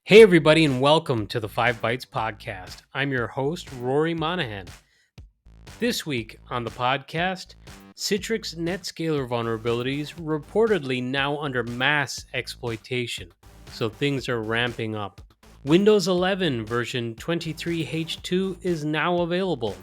Hey everybody, and welcome to the 5 Bytes podcast. I'm your host, Rory Monahan. This week on the podcast, Citrix NetScaler Vulnerabilities reportedly now under mass exploitation, so things are ramping up. Windows 11 version 23H2 is now available,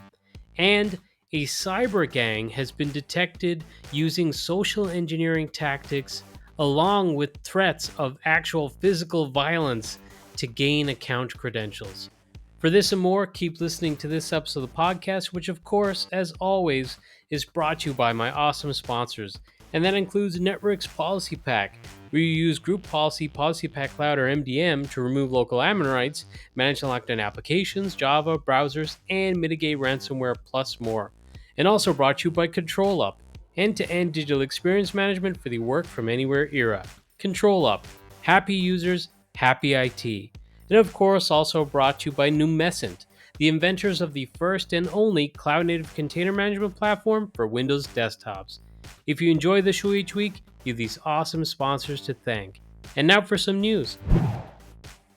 and a cyber gang has been detected using social engineering tactics along with threats of actual physical violence to gain account credentials. For this and more, keep listening to this episode of the podcast, which of course, as always, is brought to you by my awesome sponsors. And that includes Network's Policy Pack, where you use Group Policy, Policy Pack Cloud, or MDM to remove local admin rights, manage and lock down applications, Java, browsers, and mitigate ransomware, plus more. And also brought to you by ControlUp, end-to-end digital experience management for the work from anywhere era. ControlUp, happy users, happy IT. And of course, also brought to you by Numescent, the inventors of the first and only cloud-native container management platform for Windows desktops. If you enjoy the show each week, you have these awesome sponsors to thank. And now for some news.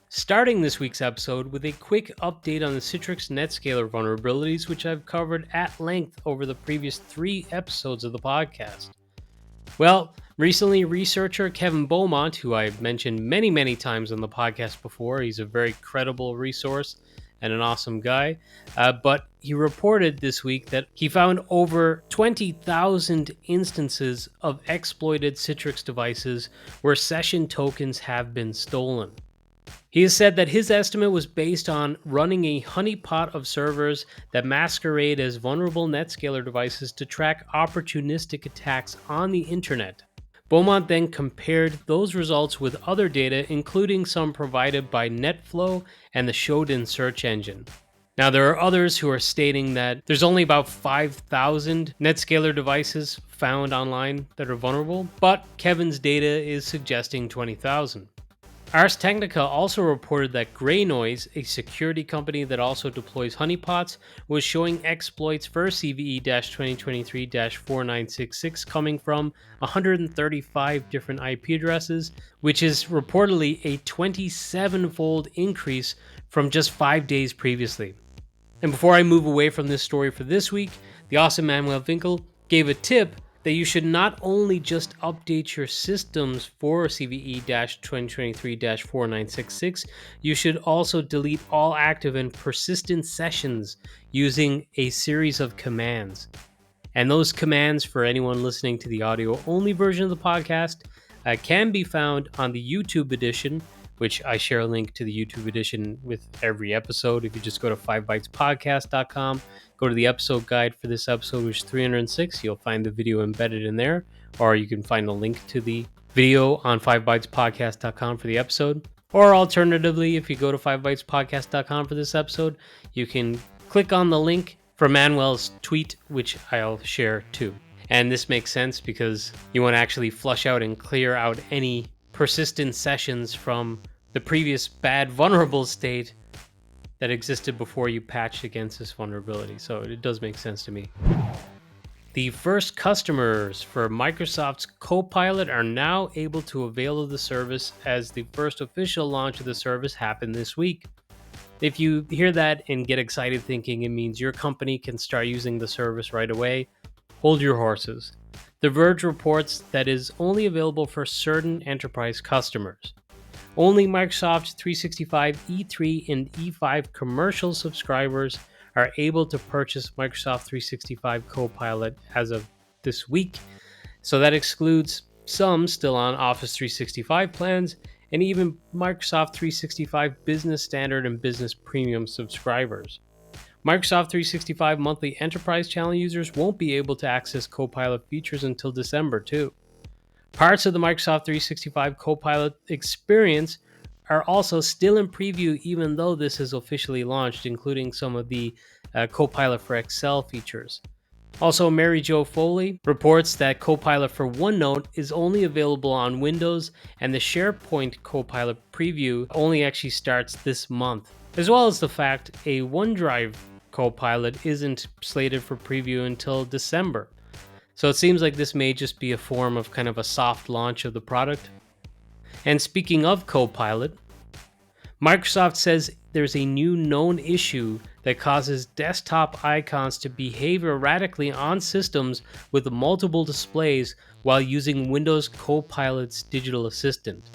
Starting this week's episode with a quick update on the Citrix NetScaler vulnerabilities, which I've covered at length over the previous 3 episodes of the podcast. Well, recently, researcher Kevin Beaumont, who I've mentioned many times on the podcast before, he's a very credible resource and an awesome guy, but he reported this week that he found over 20,000 instances of exploited Citrix devices where session tokens have been stolen. He has said that his estimate was based on running a honeypot of servers that masquerade as vulnerable NetScaler devices to track opportunistic attacks on the internet. Beaumont then compared those results with other data, including some provided by NetFlow and the Shodan search engine. Now, there are others who are stating that there's only about 5,000 NetScaler devices found online that are vulnerable, but Kevin's data is suggesting 20,000. Ars Technica also reported that Grey Noise, a security company that also deploys honeypots, was showing exploits for CVE-2023-4966 coming from 135 different IP addresses, which is reportedly a 27-fold increase from just 5 days previously. And before I move away from this story for this week, the awesome Manuel gave a tip that you should not only just update your systems for CVE-2023-4966, you should also delete all active and persistent sessions using a series of commands. And those commands, for anyone listening to the audio-only version of the podcast, can be found on the YouTube edition, which I share a link to the YouTube edition with every episode. If you just go to 5bytespodcast.com, go to the episode guide for this episode, which is 306, you'll find the video embedded in there, or you can find a link to the video on 5bytespodcast.com for the episode. Or alternatively, if you go to 5bytespodcast.com for this episode, you can click on the link for Manuel's tweet, which I'll share too. And this makes sense because you want to actually flush out and clear out any persistent sessions from the previous bad vulnerable state that existed before you patched against this vulnerability. So it does make sense to me. The first customers for Microsoft's Copilot are now able to avail of the service, as the first official launch of the service happened this week. If you hear that and get excited thinking it means your company can start using the service right away, hold your horses. The Verge reports that it is only available for certain enterprise customers. Only Microsoft 365 E3 and E5 commercial subscribers are able to purchase Microsoft 365 Copilot as of this week. So that excludes some still on Office 365 plans and even Microsoft 365 Business Standard and Business Premium subscribers. Microsoft 365 monthly enterprise channel users won't be able to access Copilot features until December too. Parts of the Microsoft 365 Copilot experience are also still in preview, even though this is officially launched, including some of the Copilot for Excel features. Also, Mary Jo Foley reports that Copilot for OneNote is only available on Windows, and the SharePoint Copilot preview only actually starts this month, as well as the fact a OneDrive Copilot isn't slated for preview until December. So it seems like this may just be a form of kind of a soft launch of the product. And speaking of Copilot, Microsoft says there's a new known issue that causes desktop icons to behave erratically on systems with multiple displays while using Windows Copilot's digital assistant.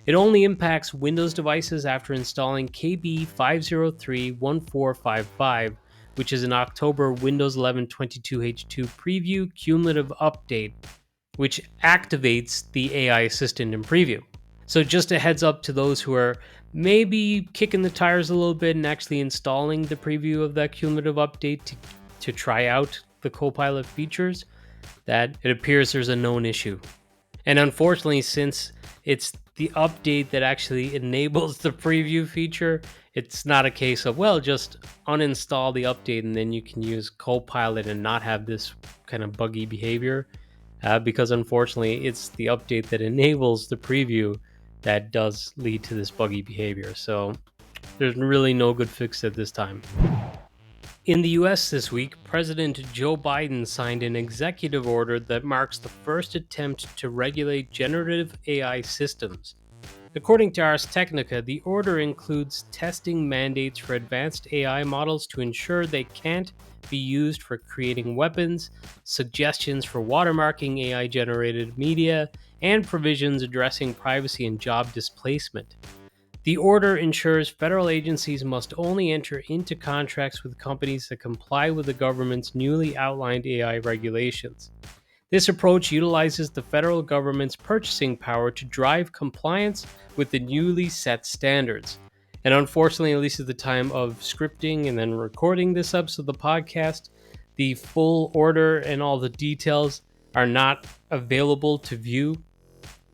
It only impacts Windows devices after installing KB5031455, which is an October Windows 11 22H2 preview cumulative update, which activates the AI assistant in preview. So just a heads up to those who are maybe kicking the tires a little bit and actually installing the preview of that cumulative update to try out the Copilot features, that it appears there's a known issue. And unfortunately, since it's the update that actually enables the preview feature, it's not a case of, well, just uninstall the update and then you can use Copilot and not have this kind of buggy behavior. Because unfortunately, it's the update that enables the preview that does lead to this buggy behavior. So there's really no good fix at this time. In the US this week, President Joe Biden signed an executive order that marks the first attempt to regulate generative AI systems. According to Ars Technica, the order includes testing mandates for advanced AI models to ensure they can't be used for creating weapons, suggestions for watermarking AI-generated media, and provisions addressing privacy and job displacement. The order ensures federal agencies must only enter into contracts with companies that comply with the government's newly outlined AI regulations. This approach utilizes the federal government's purchasing power to drive compliance with the newly set standards. And unfortunately, at least at the time of scripting and then recording this episode of the podcast, the full order and all the details are not available to view.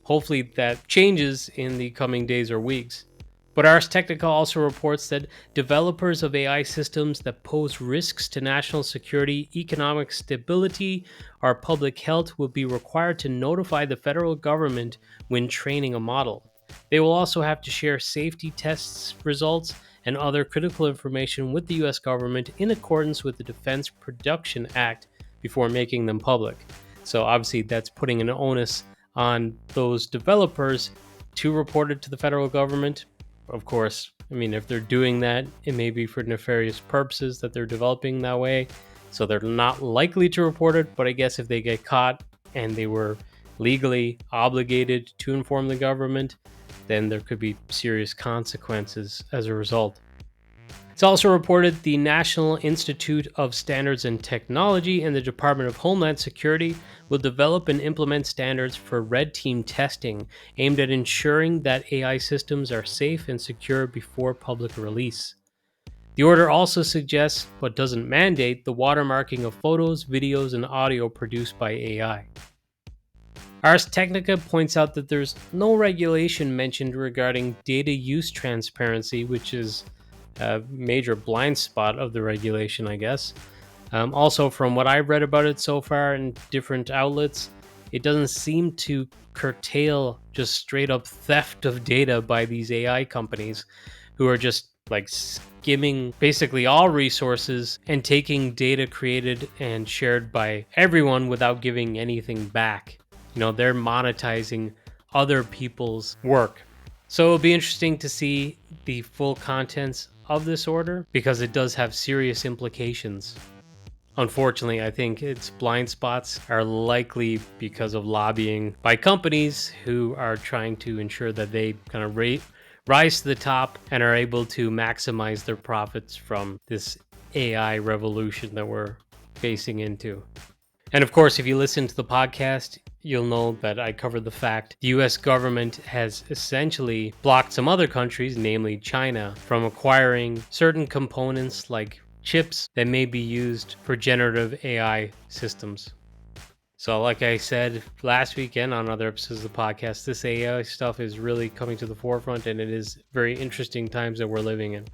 Hopefully that changes in the coming days or weeks. But Ars Technica also reports that developers of AI systems that pose risks to national security, economic stability, or public health will be required to notify the federal government when training a model. They will also have to share safety tests results and other critical information with the US government in accordance with the Defense Production Act before making them public. So obviously that's putting an onus on those developers to report it to the federal government. Of course, I mean, if they're doing that, it may be for nefarious purposes that they're developing that way, so they're not likely to report it. But I guess if they get caught and they were legally obligated to inform the government, then there could be serious consequences as a result. It's also reported the National Institute of Standards and Technology and the Department of Homeland Security will develop and implement standards for red team testing aimed at ensuring that AI systems are safe and secure before public release. The order also suggests, but doesn't mandate, the watermarking of photos, videos, and audio produced by AI. Ars Technica points out that there's no regulation mentioned regarding data use transparency, which is a major blind spot of the regulation, I guess. Also, from what I've read about it so far in different outlets, it doesn't seem to curtail just straight up theft of data by these AI companies who are just like skimming basically all resources and taking data created and shared by everyone without giving anything back. You know, they're monetizing other people's work. So it'll be interesting to see the full contents of this order because it does have serious implications. Unfortunately, I think its blind spots are likely because of lobbying by companies who are trying to ensure that they kind of rise to the top and are able to maximize their profits from this AI revolution that we're facing into. And of course, if you listen to the podcast, you'll know that I covered the fact the US government has essentially blocked some other countries, namely China, from acquiring certain components like chips that may be used for generative AI systems. So like I said last weekend on other episodes of the podcast, this AI stuff is really coming to the forefront, and it is very interesting times that we're living in.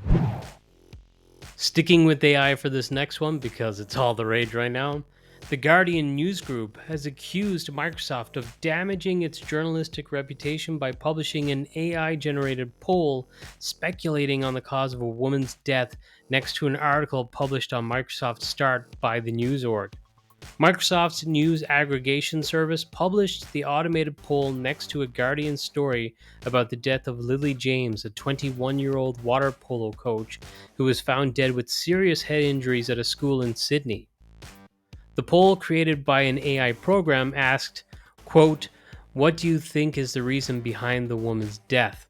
Sticking with AI for this next one because it's all the rage right now, The Guardian News Group has accused Microsoft of damaging its journalistic reputation by publishing an AI-generated poll speculating on the cause of a woman's death next to an article published on Microsoft Start by the news org. Microsoft's news aggregation service published the automated poll next to a Guardian story about the death of Lily James, a 21-year-old water polo coach who was found dead with serious head injuries at a school in Sydney. The poll, created by an AI program, asked, quote, "What do you think is the reason behind the woman's death?"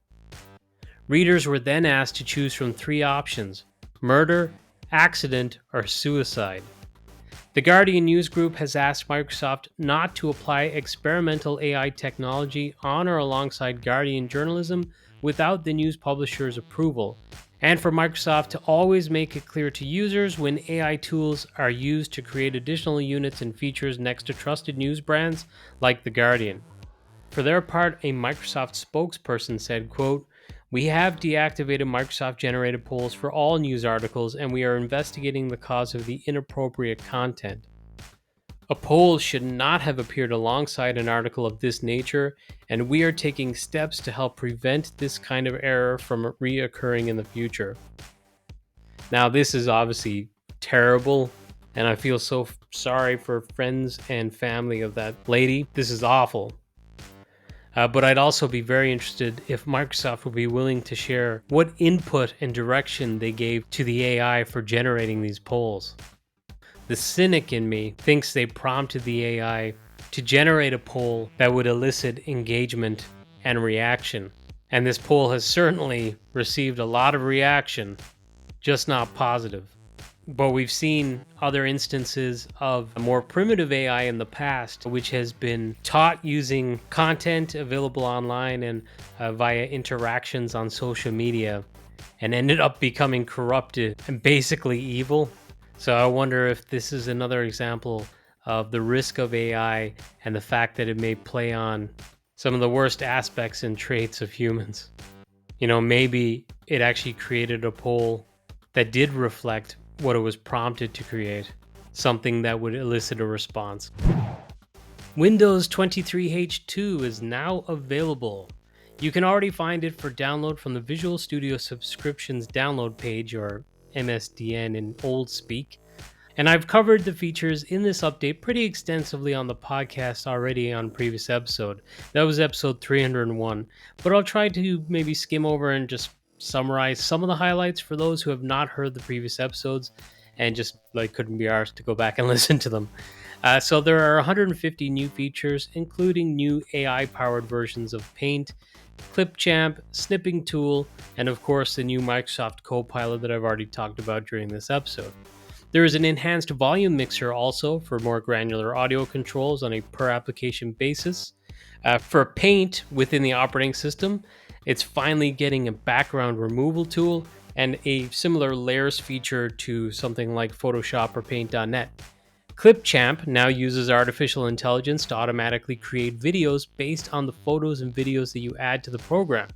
Readers were then asked to choose from three options: murder, accident, or suicide. The Guardian News Group has asked Microsoft not to apply experimental AI technology on or alongside Guardian journalism without the news publisher's approval, and for Microsoft to always make it clear to users when AI tools are used to create additional units and features next to trusted news brands like The Guardian. For their part, a Microsoft spokesperson said, quote, "We have deactivated Microsoft-generated polls for all news articles, and we are investigating the cause of the inappropriate content. A poll should not have appeared alongside an article of this nature, and we are taking steps to help prevent this kind of error from reoccurring in the future." Now, this is obviously terrible, and I feel so sorry for friends and family of that lady. This is awful. But I'd also be very interested if Microsoft would be willing to share what input and direction they gave to the AI for generating these polls. The cynic in me thinks they prompted the AI to generate a poll that would elicit engagement and reaction. And this poll has certainly received a lot of reaction, just not positive. But we've seen other instances of a more primitive AI in the past, which has been taught using content available online and via interactions on social media, and ended up becoming corrupted and basically evil. So I wonder if this is another example of the risk of AI and the fact that it may play on some of the worst aspects and traits of humans. You know, maybe it actually created a poll that did reflect what it was prompted to create, something that would elicit a response. Windows 23H2 is now available. You can already find it for download from the Visual Studio Subscriptions download page, or MSDN in old speak. And I've covered the features in this update pretty extensively on the podcast already on previous episode. That was episode 301. But I'll try to maybe skim over and just summarize some of the highlights for those who have not heard the previous episodes and just couldn't be arsed to go back and listen to them. So there are 150 new features, including new AI-powered versions of Paint, Clipchamp, Snipping Tool, and of course the new Microsoft Copilot that I've already talked about during this episode. There is an enhanced volume mixer also for more granular audio controls on a per application basis. For Paint within the operating system, it's finally getting a background removal tool and a similar layers feature to something like Photoshop or Paint.net. Clipchamp now uses artificial intelligence to automatically create videos based on the photos and videos that you add to the program.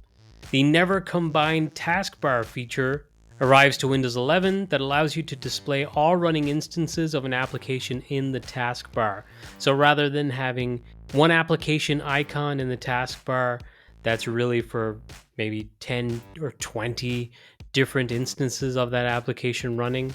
The Never Combine taskbar feature arrives to Windows 11 that allows you to display all running instances of an application in the taskbar. So rather than having one application icon in the taskbar that's really for maybe 10 or 20 different instances of that application running,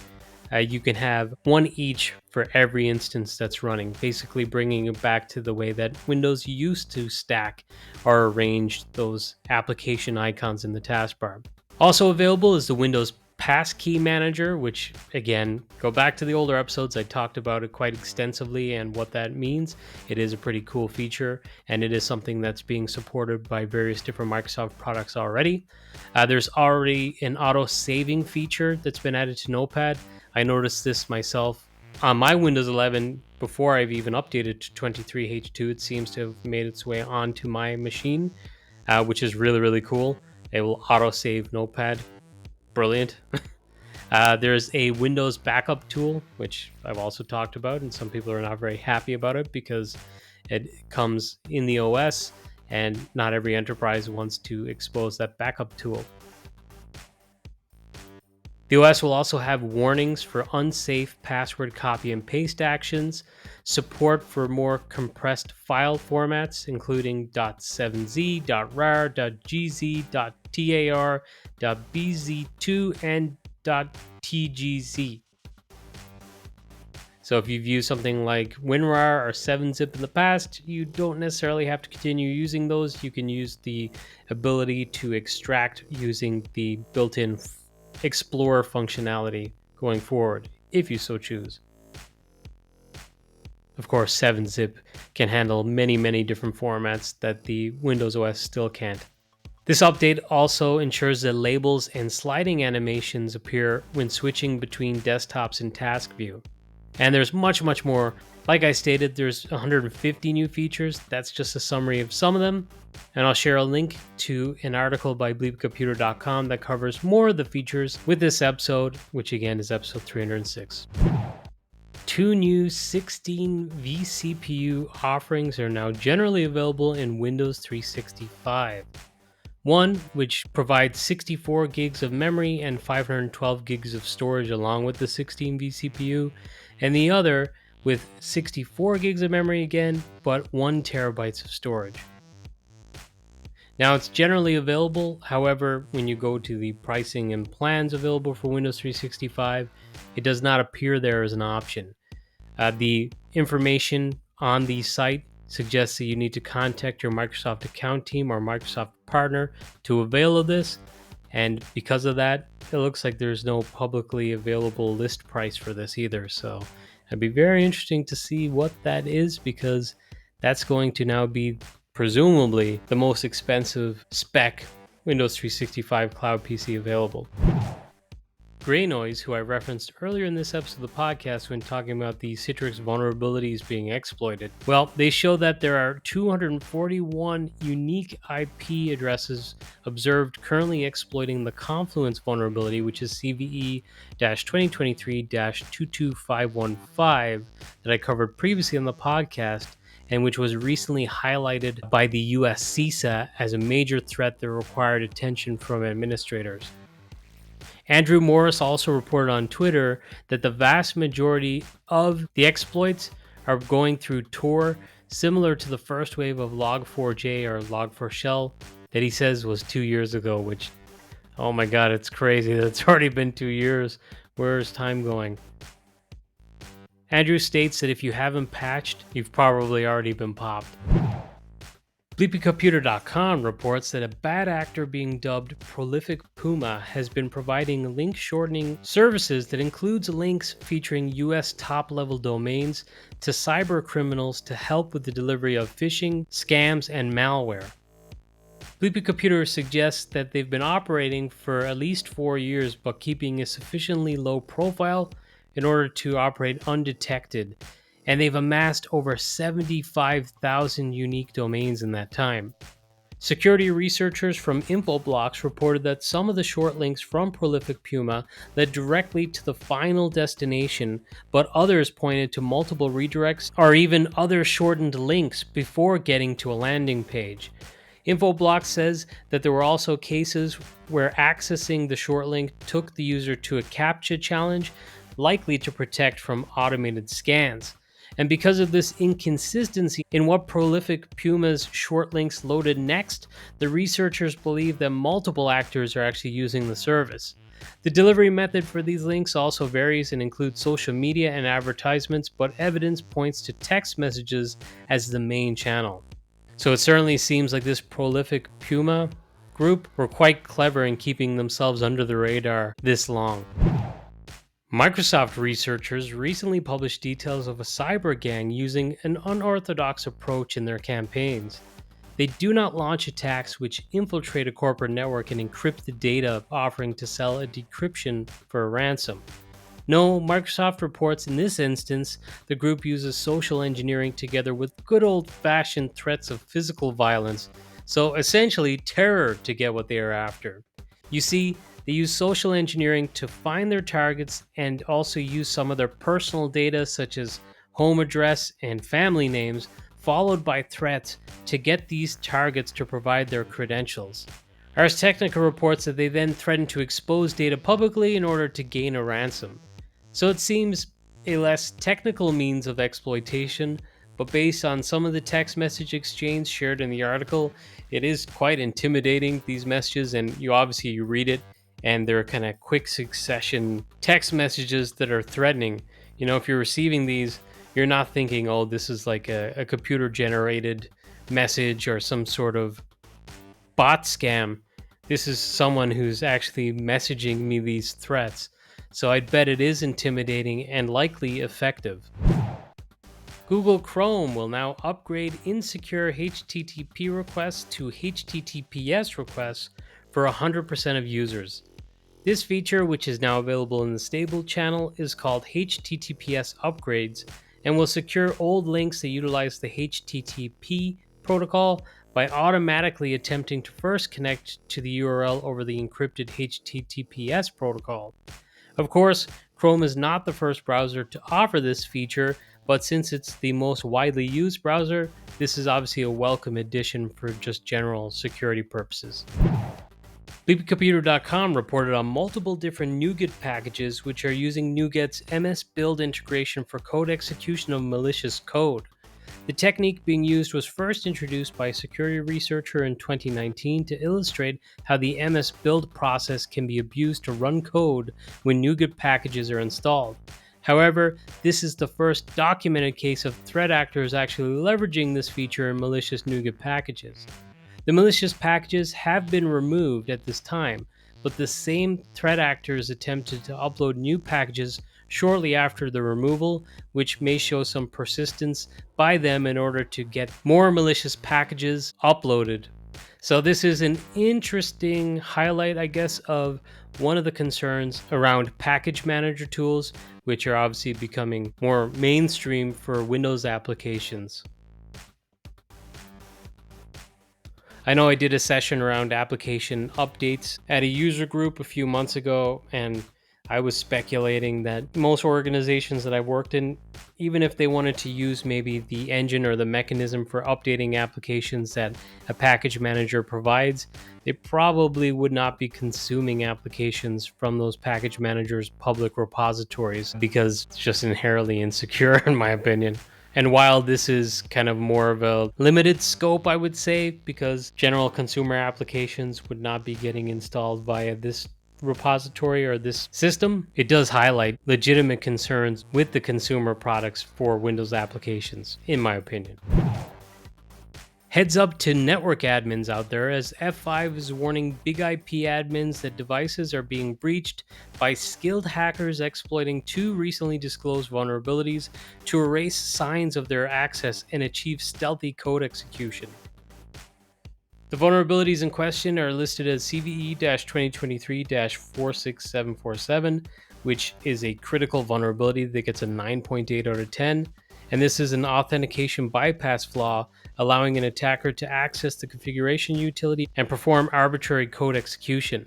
you can have one each for every instance that's running, basically bringing it back to the way that Windows used to stack or arrange those application icons in the taskbar. Also available is the Windows Passkey Manager, which, again, go back to the older episodes. I talked about it quite extensively and what that means. It is a pretty cool feature, and it is something that's being supported by various different Microsoft products already. There's already an auto-saving feature that's been added to Notepad. I noticed this myself on my Windows 11 before I've even updated to 23H2. It seems to have made its way onto my machine, which is really, really cool. It will auto-save Notepad. Brilliant. There's a Windows backup tool, which I've also talked about, and some people are not very happy about it because it comes in the OS, and not every enterprise wants to expose that backup tool. The OS will also have warnings for unsafe password copy and paste actions, support for more compressed file formats, including .7z, .rar, .gz, .tar, .bz2, and .tgz. So if you've used something like WinRAR or 7-zip in the past, you don't necessarily have to continue using those. You can use the ability to extract using the built-in Explorer functionality going forward, if you so choose. Of course, 7-zip can handle many different formats that the Windows OS still can't. This update also ensures that labels and sliding animations appear when switching between desktops in task view. And there's much more. Like I stated, there's 150 new features. That's just a summary of some of them. And I'll share a link to an article by bleepcomputer.com that covers more of the features with this episode, which again is episode 306. Two new 16 vCPU offerings are now generally available in Windows 365. One, which provides 64 gigs of memory and 512 gigs of storage along with the 16 vCPU, and the other with 64 gigs of memory again, but 1 terabytes of storage. Now it's generally available, however, when you go to the pricing and plans available for Windows 365, it does not appear there as an option. The information on the site suggests that you need to contact your Microsoft account team or Microsoft partner to avail of this, and because of that, it looks like there's no publicly available list price for this either, so it'd be very interesting to see what that is, because that's going to now be presumably the most expensive spec Windows 365 Cloud PC available. Grey Noise, who I referenced earlier in this episode of the podcast when talking about the Citrix vulnerabilities being exploited, well, they show that there are 241 unique IP addresses observed currently exploiting the Confluence vulnerability, which is CVE-2023-22515 that I covered previously on the podcast, and which was recently highlighted by the US CISA as a major threat that required attention from administrators. Andrew Morris also reported on Twitter that the vast majority of the exploits are going through Tor, similar to the first wave of Log4j or Log4Shell that he says was 2 years ago, which, oh my god, it's crazy that it's already been 2 years. Where is time going? Andrew states that if you haven't patched, you've probably already been popped. BleepyComputer.com reports that a bad actor being dubbed Prolific Puma has been providing link shortening services that includes links featuring US top-level domains to cyber criminals to help with the delivery of phishing, scams, and malware. Bleepy Computer suggests that they've been operating for at least 4 years, but keeping a sufficiently low profile in order to operate undetected, and they've amassed over 75,000 unique domains in that time. Security researchers from Infoblox reported that some of the short links from Prolific Puma led directly to the final destination, but others pointed to multiple redirects or even other shortened links before getting to a landing page. Infoblox says that there were also cases where accessing the short link took the user to a CAPTCHA challenge, likely to protect from automated scans. And because of this inconsistency in what Prolific Puma's short links loaded next, the researchers believe that multiple actors are actually using the service. The delivery method for these links also varies and includes social media and advertisements, but evidence points to text messages as the main channel. So it certainly seems like this Prolific Puma group were quite clever in keeping themselves under the radar this long. Microsoft researchers recently published details of a cyber gang using an unorthodox approach in their campaigns. They do not launch attacks which infiltrate a corporate network and encrypt the data, offering to sell a decryption for a ransom. No, Microsoft reports in this instance, the group uses social engineering together with good old-fashioned threats of physical violence, so essentially terror to get what they are after. You see, they use social engineering to find their targets and also use some of their personal data such as home address and family names, followed by threats to get these targets to provide their credentials. Ars Technica reports that they then threatened to expose data publicly in order to gain a ransom. So it seems a less technical means of exploitation, but based on some of the text message exchange shared in the article, it is quite intimidating, these messages, and you read it, and they're kind of quick succession text messages that are threatening. If you're receiving these, you're not thinking, oh, this is like a computer generated message or some sort of bot scam. This is someone who's actually messaging me these threats. So I'd bet it is intimidating and likely effective. Google Chrome will now upgrade insecure HTTP requests to HTTPS requests for 100% of users. This feature, which is now available in the stable channel, is called HTTPS upgrades and will secure old links that utilize the HTTP protocol by automatically attempting to first connect to the URL over the encrypted HTTPS protocol. Of course, Chrome is not the first browser to offer this feature, but since it's the most widely used browser, this is obviously a welcome addition for just general security purposes. BeepComputer.com reported on multiple different Nuget packages which are using Nuget's MS Build integration for code execution of malicious code. The technique being used was first introduced by a security researcher in 2019 to illustrate how the MS Build process can be abused to run code when Nuget packages are installed. However, this is the first documented case of threat actors actually leveraging this feature in malicious Nuget packages. The malicious packages have been removed at this time, but the same threat actors attempted to upload new packages shortly after the removal, which may show some persistence by them in order to get more malicious packages uploaded. So this is an interesting highlight, I guess, of one of the concerns around package manager tools, which are obviously becoming more mainstream for Windows applications. I know I did a session around application updates at a user group a few months ago, and I was speculating that most organizations that I've worked in, even if they wanted to use maybe the engine or the mechanism for updating applications that a package manager provides, they probably would not be consuming applications from those package managers' public repositories because it's just inherently insecure, in my opinion. And while this is kind of more of a limited scope, I would say, because general consumer applications would not be getting installed via this repository or this system, it does highlight legitimate concerns with the consumer products for Windows applications, in my opinion. Heads up to network admins out there, as F5 is warning big IP admins that devices are being breached by skilled hackers exploiting two recently disclosed vulnerabilities to erase signs of their access and achieve stealthy code execution. The vulnerabilities in question are listed as CVE-2023-46747, which is a critical vulnerability that gets a 9.8 out of 10. And this is an authentication bypass flaw, allowing an attacker to access the configuration utility and perform arbitrary code execution.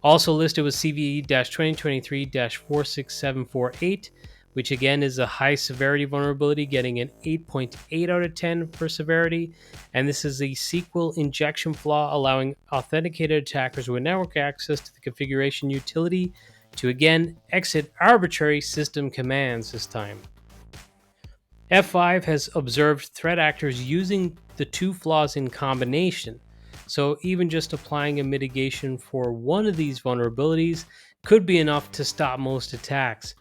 Also listed was CVE-2023-46748, which again is a high severity vulnerability, getting an 8.8 out of 10 for severity. And this is a SQL injection flaw, allowing authenticated attackers with network access to the configuration utility to again exit arbitrary system commands this time. F5 has observed threat actors using the two flaws in combination, so even just applying a mitigation for one of these vulnerabilities could be enough to stop most attacks.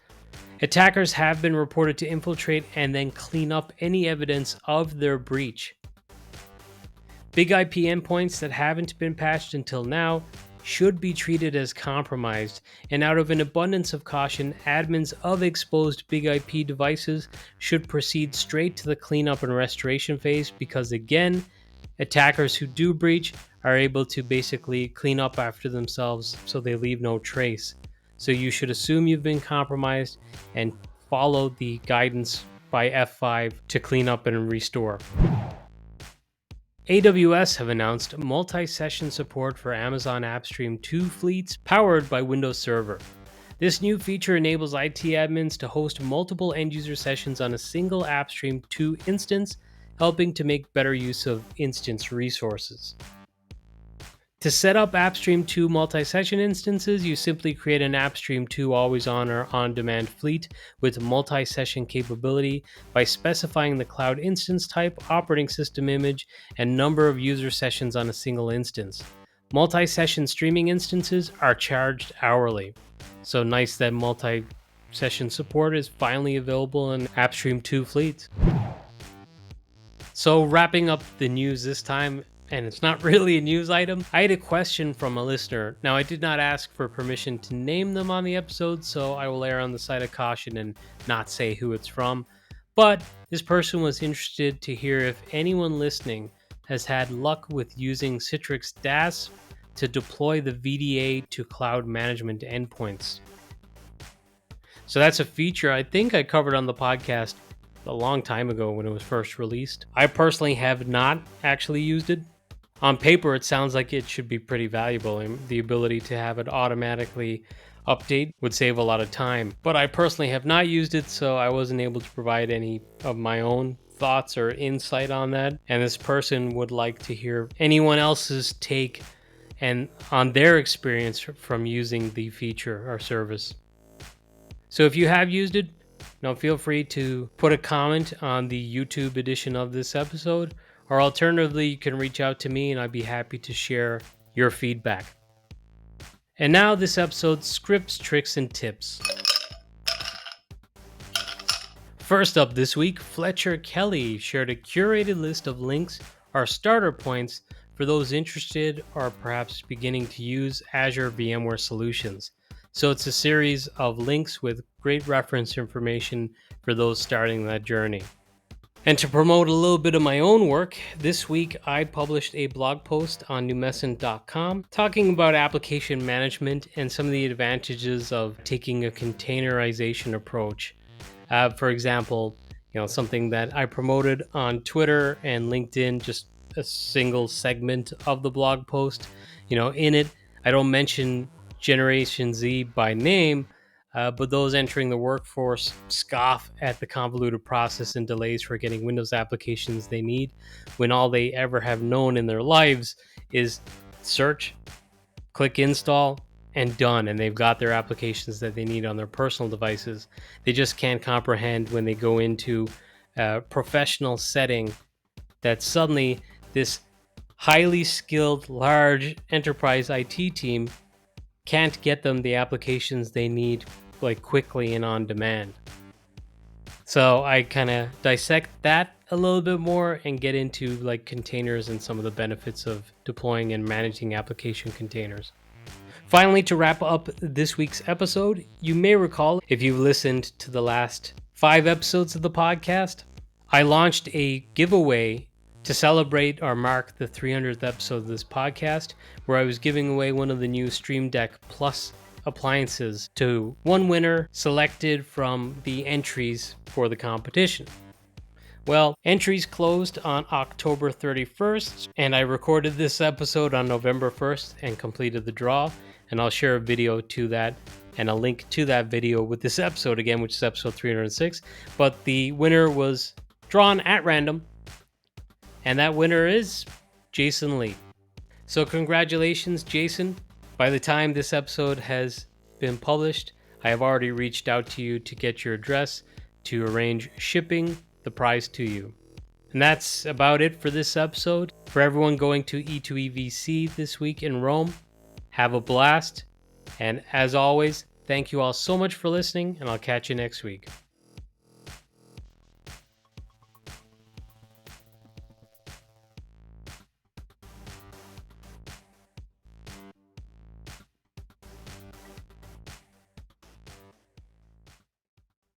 Attackers have been reported to infiltrate and then clean up any evidence of their breach. Big IP endpoints that haven't been patched until now should be treated as compromised, and out of an abundance of caution, admins of exposed big IP devices should proceed straight to the cleanup and restoration phase, because again, attackers who do breach are able to basically clean up after themselves so they leave no trace. So you should assume you've been compromised and follow the guidance by F5 to clean up and restore. AWS have announced multi-session support for Amazon AppStream 2 fleets powered by Windows Server. This new feature enables IT admins to host multiple end-user sessions on a single AppStream 2 instance, helping to make better use of instance resources. To set up AppStream 2 multi-session instances, you simply create an AppStream 2 always-on or on-demand fleet with multi-session capability by specifying the cloud instance type, operating system image, and number of user sessions on a single instance. Multi-session streaming instances are charged hourly. So nice that multi-session support is finally available in AppStream 2 fleets. So wrapping up the news this time, and it's not really a news item, I had a question from a listener. Now, I did not ask for permission to name them on the episode, so I will err on the side of caution and not say who it's from. But this person was interested to hear if anyone listening has had luck with using Citrix DAS to deploy the VDA to cloud management endpoints. So that's a feature I think I covered on the podcast a long time ago when it was first released. I personally have not actually used it. On paper, it sounds like it should be pretty valuable, and the ability to have it automatically update would save a lot of time. But I personally have not used it, so I wasn't able to provide any of my own thoughts or insight on that. And this person would like to hear anyone else's take and on their experience from using the feature or service. So if you have used it, feel free to put a comment on the YouTube edition of this episode, or alternatively, you can reach out to me and I'd be happy to share your feedback. And now this episode's scripts, tricks, and tips. First up this week, Fletcher Kelly shared a curated list of links or starter points for those interested or perhaps beginning to use Azure VMware solutions. So it's a series of links with great reference information for those starting that journey. And to promote a little bit of my own work, this week I published a blog post on numescent.com talking about application management and some of the advantages of taking a containerization approach. For example, something that I promoted on Twitter and LinkedIn, just a single segment of the blog post. In it, I don't mention Generation Z by name, but those entering the workforce scoff at the convoluted process and delays for getting Windows applications they need, when all they ever have known in their lives is search, click install, and done, and they've got their applications that they need on their personal devices. They just can't comprehend when they go into a professional setting that suddenly this highly skilled, large enterprise IT team can't get them the applications they need quickly and on demand. So I kind of dissect that a little bit more and get into containers and some of the benefits of deploying and managing application containers. Finally, to wrap up this week's episode, you may recall, if you've listened to the last 5 episodes of the podcast, I launched a giveaway to celebrate or mark the 300th episode of this podcast, where I was giving away one of the new Stream Deck Plus appliances to one winner selected from the entries for the competition. Well, entries closed on October 31st, and I recorded this episode on November 1st and completed the draw, and I'll share a video to that and a link to that video with this episode again, which is episode 306. But the winner was drawn at random, and that winner is Jason Lee. So congratulations, Jason. By the time this episode has been published, I have already reached out to you to get your address to arrange shipping the prize to you. And that's about it for this episode. For everyone going to E2EVC this week in Rome, have a blast. And as always, thank you all so much for listening, and I'll catch you next week.